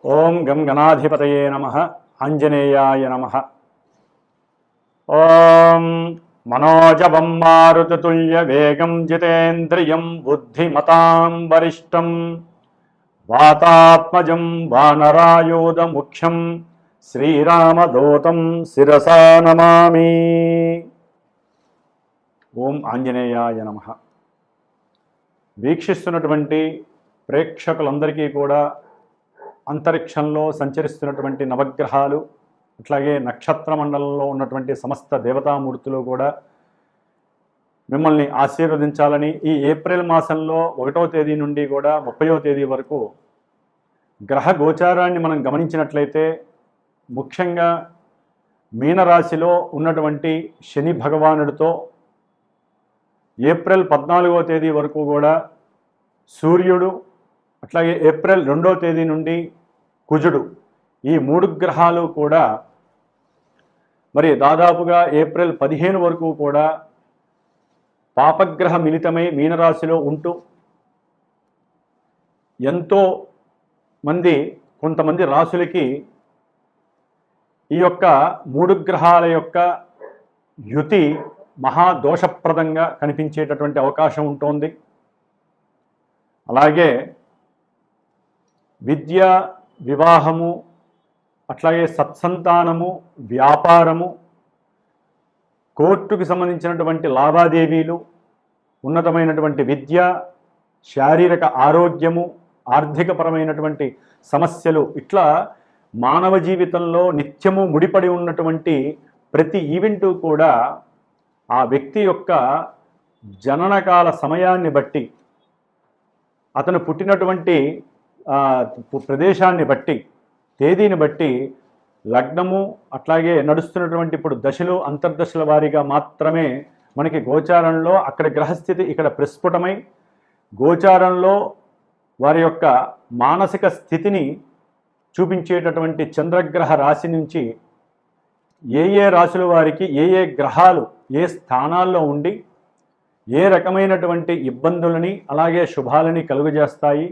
ఓం గం గణాధిపతయే నమః. ఆంజనేయాయ నమః. ఓం మనోజవం మారుతతుల్య వేగం జితేంద్రియం బుద్ధిమతాం వరిష్టం వాతాత్మజం వానరాయూధ ముఖ్యం శ్రీరామదూతం శిరసా నమామి. ఓం ఆంజనేయాయ నమః. వీక్షిస్తున్నటువంటి ప్రేక్షకులందరికీ కూడా అంతరిక్షంలో సంచరిస్తున్నటువంటి నవగ్రహాలు, అట్లాగే నక్షత్ర మండలంలో ఉన్నటువంటి సమస్త దేవతామూర్తులు కూడా మిమ్మల్ని ఆశీర్వదించాలని ఈ ఏప్రిల్ మాసంలో 1వ తేదీ నుండి కూడా 30వ తేదీ వరకు గ్రహ గోచారాన్ని మనం గమనించినట్లయితే ముఖ్యంగా మీనరాశిలో ఉన్నటువంటి శని భగవానుడితో ఏప్రిల్ 14వ తేదీ వరకు కూడా సూర్యుడు, అట్లాగే ఏప్రిల్ 2వ తేదీ నుండి కుజుడు, ఈ 3 గ్రహాలు కూడా మరి దాదాపుగా ఏప్రిల్ 15 వరకు కూడా పాపగ్రహ మిళితమై మీనరాశిలో ఉంటూ ఎంతో మంది కొంతమంది రాశులకి ఈ యొక్క 3 గ్రహాల యొక్క యుతి మహాదోషప్రదంగా కనిపించేటటువంటి అవకాశం ఉంటుంది. అలాగే విద్య, వివాహము, అట్లాగే సత్సంతానము, వ్యాపారము, కోర్టుకు సంబంధించినటువంటి లావాదేవీలు, ఉన్నతమైనటువంటి విద్య, శారీరక ఆరోగ్యము, ఆర్థికపరమైనటువంటి సమస్యలు, ఇట్లా మానవ జీవితంలో నిత్యము ముడిపడి ఉన్నటువంటి ప్రతి ఈవెంటు కూడా ఆ వ్యక్తి యొక్క జననకాల సమయాన్ని బట్టి, అతను పుట్టినటువంటి ప్రదేశాన్ని బట్టి, తేదీని బట్టి లగ్నము, అట్లాగే నడుస్తున్నటువంటి ఇప్పుడు దశలు, అంతర్దశల వారీగా మాత్రమే మనకి గోచారంలో అక్కడ గ్రహస్థితి ఇక్కడ ప్రస్ఫుటమై గోచారంలో వారి యొక్క మానసిక స్థితిని చూపించేటటువంటి చంద్రగ్రహ రాశి నుంచి ఏ ఏ రాశుల వారికి ఏ ఏ గ్రహాలు ఏ స్థానాల్లో ఉండి ఏ రకమైనటువంటి ఇబ్బందులని అలాగే శుభాలని కలుగజేస్తాయి,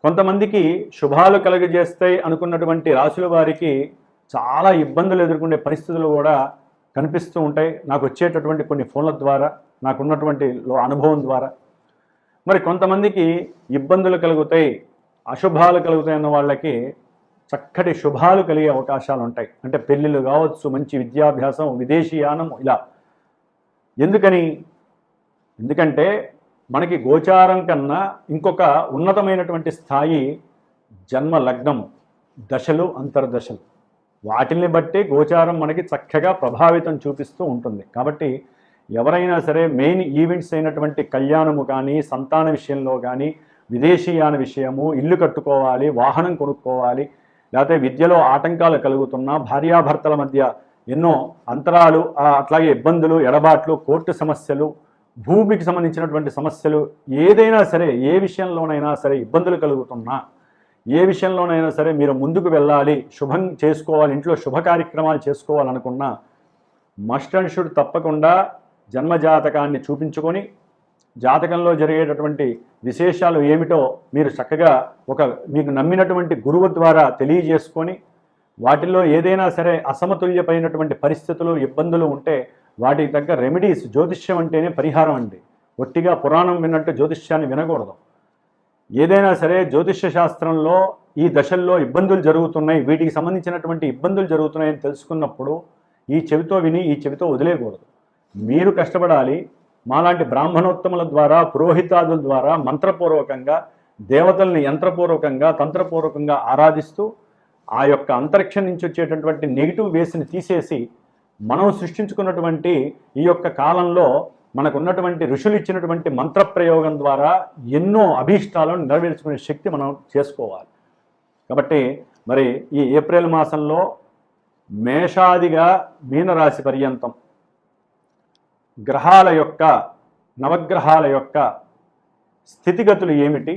కొంతమందికి శుభాలు కలుగజేస్తాయి అనుకున్నటువంటి రాశుల వారికి చాలా ఇబ్బందులు ఎదుర్కొనే పరిస్థితులు కూడా కనిపిస్తూ ఉంటాయి నాకు వచ్చేటటువంటి కొన్ని ఫోన్ల ద్వారా, నాకున్నటువంటి అనుభవం ద్వారా. మరి కొంతమందికి ఇబ్బందులు కలుగుతాయి, అశుభాలు కలుగుతాయి అన్న వాళ్ళకి చక్కటి శుభాలు కలిగే అవకాశాలు ఉంటాయి. అంటే పెళ్ళిళ్ళు కావచ్చు, మంచి విద్యాభ్యాసం, విదేశీయానం, ఇలా. ఎందుకంటే మనకి గోచారం కన్నా ఇంకొక ఉన్నతమైనటువంటి స్థాయి జన్మ లగ్నము, దశలు, అంతర్దశలు. వాటిని బట్టి గోచారం మనకి చక్కగా ప్రభావితం చూపిస్తూ ఉంటుంది. కాబట్టి ఎవరైనా సరే మెయిన్ ఈవెంట్స్ అయినటువంటి కళ్యాణము కానీ, సంతాన విషయంలో కానీ, విదేశీయాన విషయము, ఇల్లు కట్టుకోవాలి, వాహనం కొనుక్కోవాలి, లేకపోతే విద్యలో ఆటంకాలు కలుగుతున్నా, భార్యాభర్తల మధ్య ఎన్నో అంతరాలు, అట్లాగే ఇబ్బందులు, ఎడబాట్లు, కోర్టు సమస్యలు, భూమికి సంబంధించినటువంటి సమస్యలు, ఏదైనా సరే, ఏ విషయంలోనైనా సరే ఇబ్బందులు కలుగుతున్నా, ఏ విషయంలోనైనా సరే మీరు ముందుకు వెళ్ళాలి, శుభం చేసుకోవాలి, ఇంట్లో శుభ కార్యక్రమాలు చేసుకోవాలనుకున్నా మస్ట్ అండ్ షుడ్ తప్పకుండా జన్మజాతకాన్ని చూపించుకొని జాతకంలో జరిగేటటువంటి విశేషాలు ఏమిటో మీరు చక్కగా మీకు నమ్మినటువంటి గురువు ద్వారా తెలియజేసుకొని వాటిల్లో ఏదైనా సరే అసమతుల్యమైనటువంటి పరిస్థితులు, ఇబ్బందులు ఉంటే వాటికి తగ్గ రెమెడీస్. జ్యోతిష్యం అంటేనే పరిహారం అండి. ఒట్టిగా పురాణం విన్నట్టు జ్యోతిష్యాన్ని వినకూడదు. ఏదైనా సరే జ్యోతిష్య శాస్త్రంలో ఈ దశల్లో ఇబ్బందులు జరుగుతున్నాయి, వీటికి సంబంధించినటువంటి ఇబ్బందులు జరుగుతున్నాయని తెలుసుకున్నప్పుడు ఈ చెవితో విని ఈ చెవితో వదిలేయకూడదు. మీరు కష్టపడాలి. మాలాంటి బ్రాహ్మణోత్తముల ద్వారా, పురోహితాదుల ద్వారా మంత్రపూర్వకంగా దేవతల్ని యంత్రపూర్వకంగా, తంత్రపూర్వకంగా ఆరాధిస్తూ ఆ యొక్క అంతరిక్షం నుంచి వచ్చేటటువంటి నెగిటివ్ వేస్ని తీసేసి మనం సృష్టించుకున్నటువంటి ఈ యొక్క కాలంలో మనకున్నటువంటి ఋషులు ఇచ్చినటువంటి మంత్రప్రయోగం ద్వారా ఎన్నో అభీష్టాలను నెరవేర్చుకునే శక్తి మనం చేసుకోవాలి. కాబట్టి మరి ఈ ఏప్రిల్ మాసంలో మేషాదిగా మీనరాశి పర్యంతం గ్రహాల యొక్క, నవగ్రహాల యొక్క స్థితిగతులు ఏమిటి,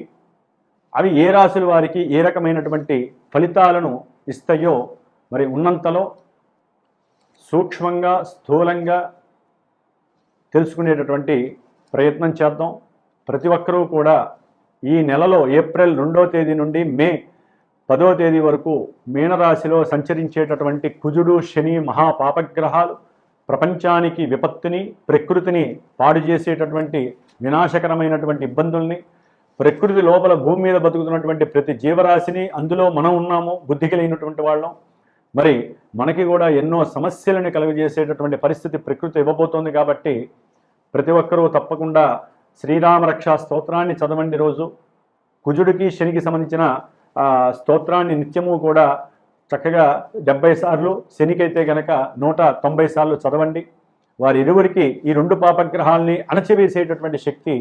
అవి ఏ రాశుల వారికి ఏ రకమైనటువంటి ఫలితాలను ఇస్తాయో మరి ఉన్నంతలో సూక్ష్మంగా, స్థూలంగా తెలుసుకునేటటువంటి ప్రయత్నం చేద్దాం. ప్రతి ఒక్కరూ కూడా ఈ నెలలో ఏప్రిల్ 2వ తేదీ నుండి మే 10వ తేదీ వరకు మీనరాశిలో సంచరించేటటువంటి కుజుడు శని మహాపాపగ్రహాలు ప్రపంచానికి విపత్తుని ప్రకృతిని పాడు చేసేటటువంటి వినాశకరమైనటువంటి ఇబ్బందుల్ని ప్రకృతి లోపల భూమి మీద బతుకుతున్నటువంటి ప్రతి జీవరాశిని అందులో మనం ఉన్నాము బుద్ధి కలిగినటువంటి వాళ్ళం మరి మనకి కూడా ఎన్నో సమస్యలను కలుగజేసేటటువంటి పరిస్థితి ప్రకృతి ఇవ్వబోతోంది కాబట్టి ప్రతి ఒక్కరూ తప్పకుండా శ్రీరామ రక్షా స్తోత్రాన్ని చదవండి. రోజు కుజుడికి శనికి సంబంధించిన స్తోత్రాన్ని నిత్యము కూడా చక్కగా 70 సార్లు, శనికైతే గనక 190 సార్లు చదవండి. వారి ఇరువురికి ఈ 2 పాపగ్రహాల్ని అణచివేసేటటువంటి శక్తి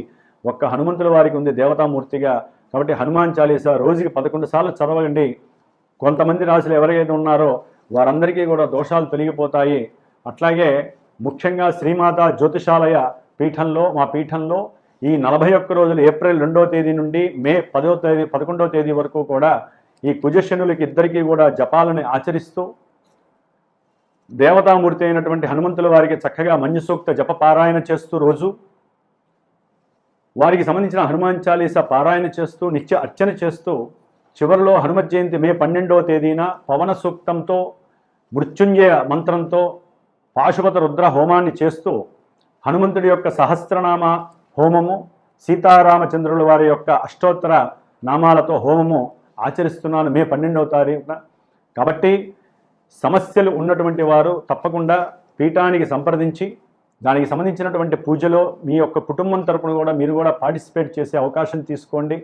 ఒక్క హనుమంతుల వారికి ఉంది దేవతామూర్తిగా. కాబట్టి హనుమాన్ చాలీసా రోజుకి 11 సార్లు చదవండి. కొంతమంది రాశులు ఎవరైతే ఉన్నారో వారందరికీ కూడా దోషాలు తొలగిపోతాయి. అట్లాగే ముఖ్యంగా శ్రీమాత జ్యోతిషాలయ పీఠంలో మా పీఠంలో ఈ 41 రోజులు ఏప్రిల్ 2వ తేదీ నుండి మే 11వ తేదీ వరకు కూడా ఈ కుజశనులకి ఇద్దరికీ కూడా జపాలను ఆచరిస్తూ దేవతామూర్తి అయినటువంటి హనుమంతుల వారికి చక్కగా మంజు సూక్త జప పారాయణ చేస్తూ రోజు వారికి సంబంధించిన హనుమాన్ చాలీసా పారాయణ చేస్తూ నిత్య అర్చన చేస్తూ చివరిలో హనుమత్ జయంతి మే 12వ తేదీన పవన సూక్తంతో మృత్యుంజయ మంత్రంతో పాశుపత రుద్ర హోమాన్ని చేస్తూ హనుమంతుడి యొక్క సహస్రనామ హోమము సీతారామచంద్రుల వారి యొక్క అష్టోత్తర నామాలతో హోమము ఆచరిస్తున్నాను మే 12వ తారీఖున. కాబట్టి సమస్యలు ఉన్నటువంటి వారు తప్పకుండా పీఠానికి సంప్రదించి దానికి సంబంధించినటువంటి పూజలో మీ యొక్క కుటుంబం తరపున కూడా మీరు కూడా పార్టిసిపేట్ చేసే అవకాశం తీసుకోండి.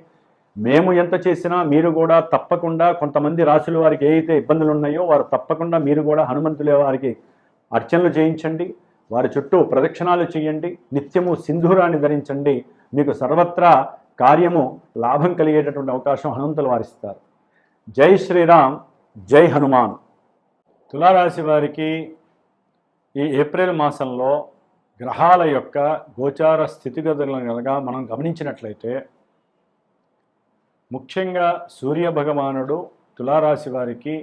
మేము ఎంత చేసినా మీరు కూడా తప్పకుండా కొంతమంది రాశుల వారికి ఏ అయితే ఇబ్బందులు ఉన్నాయో వారు తప్పకుండా మీరు కూడా హనుమంతుల వారికి అర్చనలు చేయించండి, వారి చుట్టూ ప్రదక్షిణాలు చేయండి, నిత్యము సింధూరాన్ని ధరించండి. మీకు సర్వత్రా కార్యము లాభం కలిగేటటువంటి అవకాశం హనుమంతుల వారిస్తారు. జై శ్రీరామ్, జై హనుమాన్. తులారాశి వారికి ఈ ఏప్రిల్ మాసంలో గ్రహాల యొక్క గోచార స్థితిగతులను కనుక మనం గమనించినట్లయితే ముఖ్యంగా సూర్య భగవానుడు తులారాశి వారికి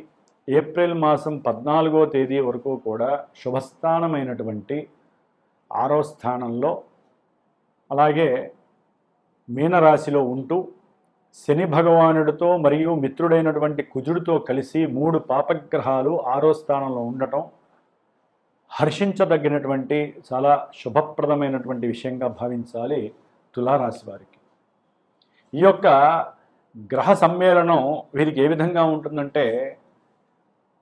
ఏప్రిల్ మాసం 14వ తేదీ వరకు కూడా శుభస్థానమైనటువంటి 6వ స్థానంలో, అలాగే మీనరాశిలో ఉంటూ శని భగవానుడితో మరియు మిత్రుడైనటువంటి కుజుడితో కలిసి 3 పాపగ్రహాలు 6వ స్థానంలో ఉండటం హర్షించదగినటువంటి చాలా శుభప్రదమైనటువంటి విషయంగా భావించాలి తులారాశి వారికి. ఈ యొక్క గ్రహ సమ్మేళనం వీరికి ఏ విధంగా ఉంటుందంటే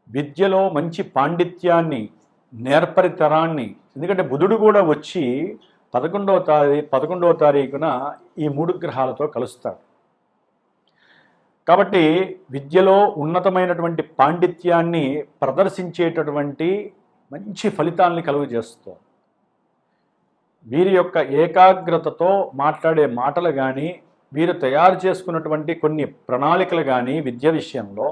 విద్యలో మంచి పాండిత్యాన్ని నేర్పరితరాన్ని, ఎందుకంటే బుధుడు కూడా వచ్చి 11వ తారీఖున ఈ 3 గ్రహాలతో కలుస్తాడు. కాబట్టి విద్యలో ఉన్నతమైనటువంటి పాండిత్యాన్ని ప్రదర్శించేటటువంటి మంచి ఫలితాలని కలుగజేస్తుంది. వీరి యొక్క ఏకాగ్రతతో మాట్లాడే మాటలు కానీ వీరు తయారు చేసుకున్నటువంటి కొన్ని ప్రణాళికలు కానీ విద్య విషయంలో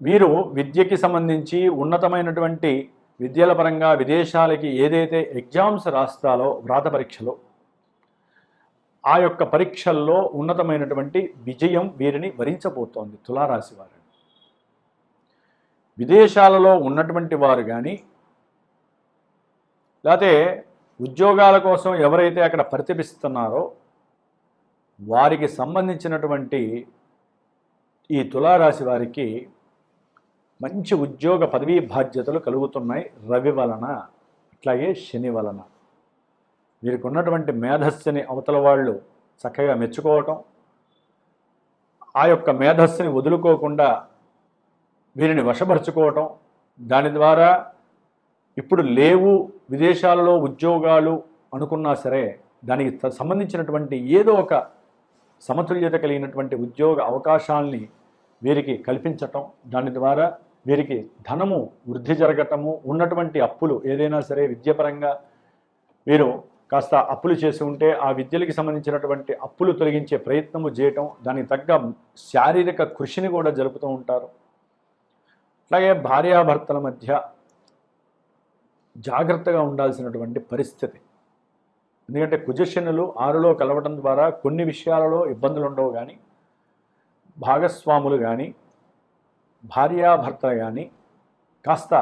వీరు విద్యకి సంబంధించి ఉన్నతమైనటువంటి విద్యల పరంగా విదేశాలకి ఏదైతే ఎగ్జామ్స్ రాస్తారో వ్రాత పరీక్షలో ఆ యొక్క పరీక్షల్లో ఉన్నతమైనటువంటి విజయం వీరిని వరించబోతోంది తులారాశి వారిని. విదేశాలలో ఉన్నటువంటి వారు కానీ లేకపోతే ఉద్యోగాల కోసం ఎవరైతే అక్కడ ప్రతిపిస్తున్నారో వారికి సంబంధించినటువంటి ఈ తులారాశి వారికి మంచి ఉద్యోగ పదవీ బాధ్యతలు కలుగుతున్నాయి రవి వలన, అట్లాగే శని వలన. వీరికి ఉన్నటువంటి మేధస్సుని అవతల వాళ్ళు చక్కగా మెచ్చుకోవటం, ఆ యొక్క మేధస్సుని వదులుకోకుండా వీరిని వశపరుచుకోవటం, దాని ద్వారా ఇప్పుడు లేవు విదేశాలలో ఉద్యోగాలు అనుకున్నా సరే దానికి సంబంధించినటువంటి ఏదో ఒక సమతుల్యత కలిగినటువంటి ఉద్యోగ అవకాశాలని వీరికి కల్పించటం, దాని ద్వారా వీరికి ధనము వృద్ధి జరగటము, ఉన్నటువంటి అప్పులు ఏదైనా సరే విద్యపరంగా వీరు కాస్త అప్పులు చేసి ఉంటే ఆ విద్యలకి సంబంధించినటువంటి అప్పులు తొలగించే ప్రయత్నము చేయటం, దానికి తగ్గ శారీరక కృషిని కూడా జరుపుతూ ఉంటారు. అలాగే భార్యాభర్తల మధ్య జాగ్రత్తగా ఉండాల్సినటువంటి పరిస్థితి. ఎందుకంటే కుజశనులు 6లో కలవడం ద్వారా కొన్ని విషయాలలో ఇబ్బందులు ఉండవు, కానీ భాగస్వాములు కానీ భార్యాభర్తలు కానీ కాస్త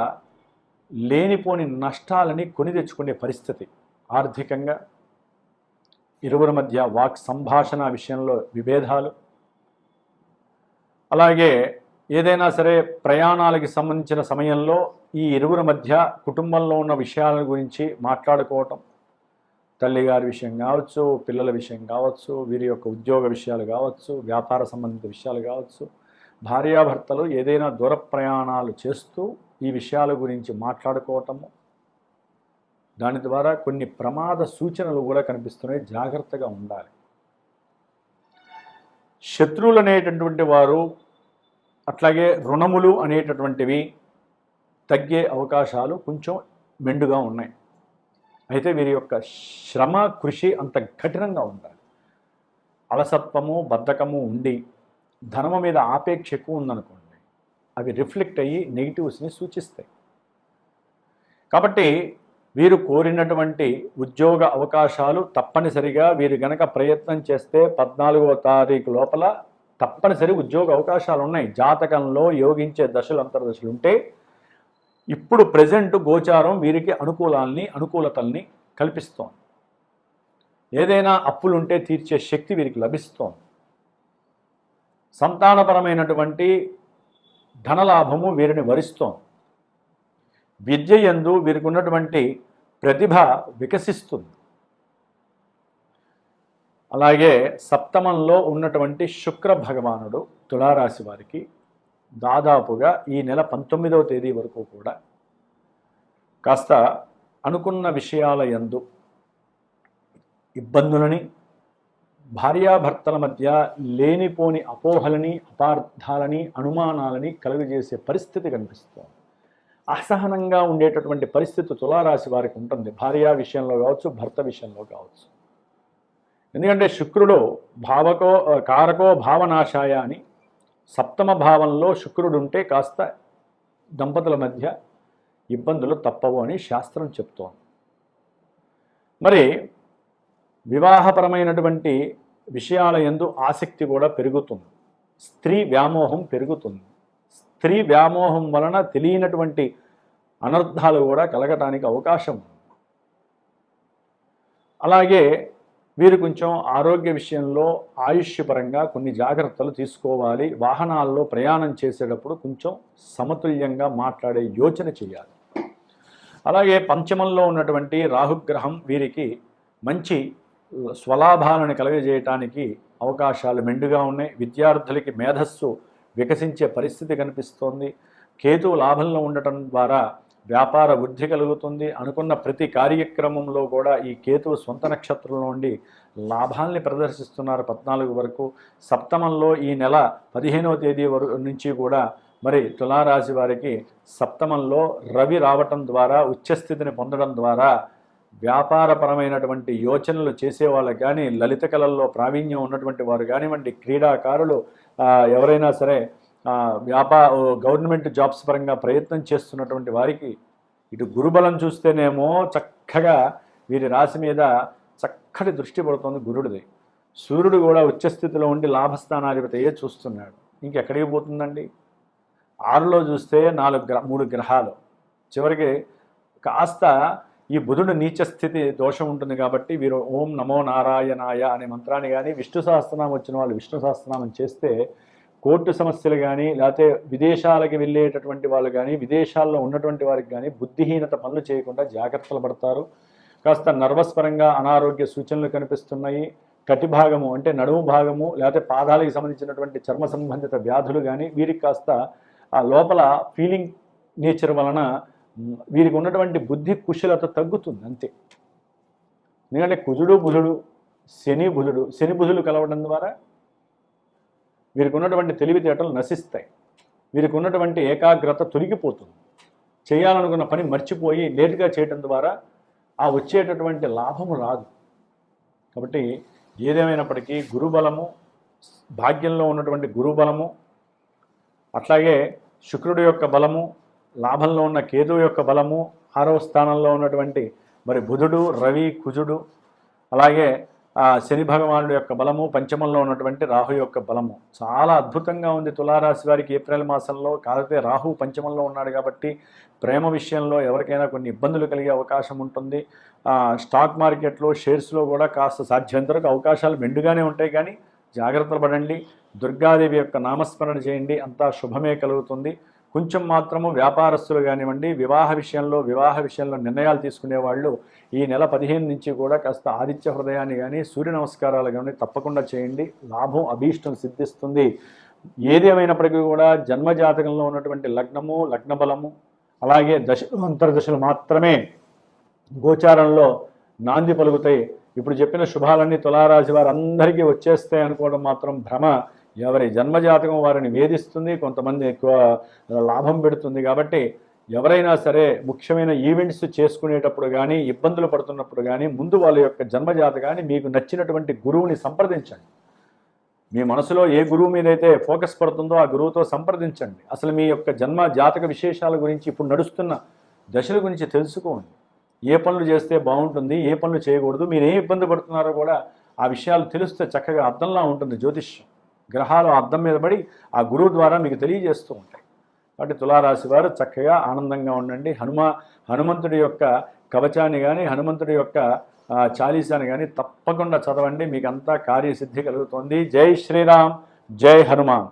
లేనిపోని నష్టాలని కొని తెచ్చుకునే పరిస్థితి. ఆర్థికంగా ఇరువురి మధ్య వాక్ సంభాషణ విషయంలో విభేదాలు, అలాగే ఏదైనా సరే ప్రయాణాలకి సంబంధించిన సమయంలో ఈ ఇరువురి మధ్య కుటుంబంలో ఉన్న విషయాల గురించి మాట్లాడుకోవటం, తల్లిగారి విషయం కావచ్చు, పిల్లల విషయం కావచ్చు, వీరి యొక్క ఉద్యోగ విషయాలు కావచ్చు, వ్యాపార సంబంధిత విషయాలు కావచ్చు, భార్యాభర్తలు ఏదైనా దూర ప్రయాణాలు చేస్తూ ఈ విషయాల గురించి మాట్లాడుకోవటము, దాని ద్వారా కొన్ని ప్రమాద సూచనలు కూడా కనిపిస్తున్నాయి. జాగ్రత్తగా ఉండాలి. శత్రువులు అనేటటువంటి వారు, అట్లాగే రుణములు అనేటటువంటివి తగ్గే అవకాశాలు కొంచెం మెండుగా ఉన్నాయి. అయితే వీరి యొక్క శ్రమ కృషి అంత కఠినంగా ఉండాలి. అలసత్వము బద్ధకము ఉండి ధనము మీద ఆపేక్ష ఎక్కువ ఉందనుకోండి, అవి రిఫ్లెక్ట్ అయ్యి నెగిటివ్స్ని సూచిస్తాయి. కాబట్టి వీరు కోరినటువంటి ఉద్యోగ అవకాశాలు తప్పనిసరిగా వీరు గనక ప్రయత్నం చేస్తే 14వ తారీఖు లోపల తప్పనిసరి ఉద్యోగ అవకాశాలు ఉన్నాయి. జాతకంలో యోగించే దశలు అంతర్దశలు ఉంటే ఇప్పుడు ప్రజెంట్ గోచారం వీరికి అనుకూలతల్ని కల్పిస్తోంది. ఏదైనా అప్పులుంటే తీర్చే శక్తి వీరికి లభిస్తోంది. సంతానపరమైనటువంటి ధనలాభము వీరిని వరిస్తోంది. విద్య యందు వీరికి ఉన్నటువంటి ప్రతిభ వికసిస్తుంది. అలాగే సప్తమంలో ఉన్నటువంటి శుక్ర భగవానుడు తులారాశి వారికి దాదాపుగా ఈ నెల 19వ తేదీ వరకు కూడా కాస్త అనుకున్న విషయాల యందు ఇబ్బందులని, భార్యాభర్తల మధ్య లేనిపోని అపోహలని, అపార్థాలని, అనుమానాలని కలుగజేసే పరిస్థితి కనిపిస్తోంది. అసహనంగా ఉండేటటువంటి పరిస్థితి తులారాశి వారికి ఉంటుంది. భార్య విషయంలో కావచ్చు, భర్త విషయంలో కావచ్చు. ఎందుకంటే శుక్రుడు కారకో భావనాశాయ అని సప్తమ భావంలో శుక్రుడు ఉంటే కాస్త దంపతుల మధ్య ఇబ్బందులు తప్పవు అని శాస్త్రం చెప్తోంది. మరి వివాహపరమైనటువంటి విషయాల యందు ఆసక్తి కూడా పెరుగుతుంది. స్త్రీ వ్యామోహం పెరుగుతుంది. స్త్రీ వ్యామోహం వలన తెలియనటువంటి అనర్థాలు కూడా కలగటానికి అవకాశం ఉంది. అలాగే వీరు కొంచెం ఆరోగ్య విషయంలో ఆయుష్యపరంగా కొన్ని జాగ్రత్తలు తీసుకోవాలి. వాహనాల్లో ప్రయాణం చేసేటప్పుడు కొంచెం సమతుల్యంగా మాట్లాడే యోచన చేయాలి. అలాగే పంచమంలో ఉన్నటువంటి రాహుగ్రహం వీరికి మంచి స్వలాభాలను కలుగజేయటానికి అవకాశాలు మెండుగా ఉన్నాయి. విద్యార్థులకి మేధస్సు వికసించే పరిస్థితి కనిపిస్తోంది. కేతువు లాభంలో ఉండటం ద్వారా వ్యాపార వృద్ధి కలుగుతుంది. అనుకున్న ప్రతి కార్యక్రమంలో కూడా ఈ కేతువు సొంత నక్షత్రంలో ఉండి లాభాల్ని ప్రదర్శిస్తున్నారు 14 వరకు. సప్తమంలో ఈ నెల 15వ తేదీ నుంచి కూడా మరి తులారాశి వారికి సప్తమంలో రవి రావటం ద్వారా, ఉచ్చస్థితిని పొందడం ద్వారా వ్యాపారపరమైనటువంటి యోచనలు చేసేవాళ్ళకి కానీ, లలిత కళల్లో ప్రావీణ్యం ఉన్నటువంటి వారు కానివ్వండి, క్రీడాకారులు, ఎవరైనా సరే గవర్నమెంట్ జాబ్స్ పరంగా ప్రయత్నం చేస్తున్నటువంటి వారికి ఇటు గురుబలం చూస్తేనేమో చక్కగా వీరి రాశి మీద చక్కటి దృష్టి పడుతుంది గురుడిది. సూర్యుడు కూడా ఉచ్చస్థితిలో ఉండి లాభస్థానాధిపతియే చూస్తున్నాడు. ఇంకెక్కడికి పోతుందండి? 6లో చూస్తే 3 గ్రహాలు. చివరికి కాస్త ఈ బుధుడు నీచస్థితి దోషం ఉంటుంది కాబట్టి వీరు ఓం నమో నారాయణాయ అనే మంత్రాన్ని కానీ, విష్ణు సహస్రనామం వచ్చిన వాళ్ళు విష్ణు సహస్రనామం చేస్తే కోర్టు సమస్యలు కానీ, లేకపోతే విదేశాలకి వెళ్ళేటటువంటి వాళ్ళు కానీ, విదేశాల్లో ఉన్నటువంటి వారికి కానీ బుద్ధిహీనత పనులు చేయకుండా జాగ్రత్తలు పడతారు. కాస్త నర్వస్ పరంగా అనారోగ్య సూచనలు కనిపిస్తున్నాయి. కటి భాగము అంటే నడుము భాగము, లేకపోతే పాదాలకు సంబంధించినటువంటి చర్మ సంబంధిత వ్యాధులు కానీ వీరికి కాస్త ఆ లోపల ఫీలింగ్ నేచర్ వలన వీరికి ఉన్నటువంటి బుద్ధి కుశలత తగ్గుతుంది అంతే. ఎందుకంటే కుజుడు బుధుడు, శని బుధులు కలవడం ద్వారా వీరికి ఉన్నటువంటి తెలివితేటలు నశిస్తాయి. వీరికి ఉన్నటువంటి ఏకాగ్రత తొలగిపోతుంది. చేయాలనుకున్న పని మర్చిపోయి లేటుగా చేయడం ద్వారా ఆ వచ్చేటటువంటి లాభము రాదు. కాబట్టి ఏదేమైనప్పటికీ గురుబలము, భాగ్యంలో ఉన్నటువంటి గురుబలము, అట్లాగే శుక్రుడి యొక్క బలము, లాభంలో ఉన్న కేతువు యొక్క బలము, 6వ స్థానంలో ఉన్నటువంటి మరి బుధుడు, రవి, కుజుడు, అలాగే శని భగవానుడు యొక్క బలము, పంచమంలో ఉన్నటువంటి రాహు యొక్క బలము చాలా అద్భుతంగా ఉంది తులారాశి వారికి ఏప్రిల్ మాసంలో. కాకపోతే రాహు పంచమంలో ఉన్నాడు కాబట్టి ప్రేమ విషయంలో ఎవరికైనా కొన్ని ఇబ్బందులు కలిగే అవకాశం ఉంటుంది. స్టాక్ మార్కెట్లో, షేర్స్లో కూడా కాస్త సాధ్యంతరకు అవకాశాలు మెండుగానే ఉంటాయి. కానీ జాగ్రత్తలు పడండి. దుర్గాదేవి యొక్క నామస్మరణ చేయండి, అంతా శుభమే కలుగుతుంది. కొంచెం మాత్రము వ్యాపారస్తులు కానివ్వండి, వివాహ విషయంలో నిర్ణయాలు తీసుకునే వాళ్ళు ఈ నెల 15 నుంచి కూడా కాస్త ఆదిత్య హృదయాన్ని కానీ సూర్య నమస్కారాలు కానీ తప్పకుండా చేయండి. లాభం అభీష్టం సిద్ధిస్తుంది. ఏదేమైనప్పటికీ కూడా జన్మజాతకంలో ఉన్నటువంటి లగ్నము, లగ్న బలము, అలాగే దశలు అంతర్దశలు మాత్రమే గోచారంలో నాంది పలుకుతాయి. ఇప్పుడు చెప్పిన శుభాలన్నీ తులారాశి వారందరికీ వచ్చేస్తాయి అనుకోవడం మాత్రం భ్రమ. ఎవరి జన్మజాతకం వారిని వేధిస్తుంది, కొంతమంది ఎక్కువ లాభం పెడుతుంది. కాబట్టి ఎవరైనా సరే ముఖ్యమైన ఈవెంట్స్ చేసుకునేటప్పుడు కానీ, ఇబ్బందులు పడుతున్నప్పుడు కానీ ముందు వాళ్ళ యొక్క జన్మజాతకాన్ని మీకు నచ్చినటువంటి గురువుని సంప్రదించండి. మీ మనసులో ఏ గురువు మీద అయితే ఫోకస్ పడుతుందో ఆ గురువుతో సంప్రదించండి. అసలు మీ యొక్క జన్మ జాతక విశేషాల గురించి, ఇప్పుడు నడుస్తున్న దశల గురించి తెలుసుకోండి. ఏ పనులు చేస్తే బాగుంటుంది, ఏ పనులు చేయకూడదు, మీరు ఏ ఇబ్బంది పడుతున్నారో కూడా ఆ విషయాలు తెలిస్తే చక్కగా అర్థంలా ఉంటుంది జ్యోతిష్యం. గ్రహాలు అద్దం మీద పడి ఆ గురువు ద్వారా మీకు తెలియజేస్తూ ఉంటాయి. కాబట్టి తులారాశి వారు చక్కగా ఆనందంగా ఉండండి. హనుమంతుడి యొక్క కవచాన్ని కానీ, హనుమంతుడి యొక్క చాలీసాని కానీ తప్పకుండా చదవండి. మీకు అంతా కార్యసిద్ధి కలుగుతుంది. జై శ్రీరామ్, జై హనుమాన్.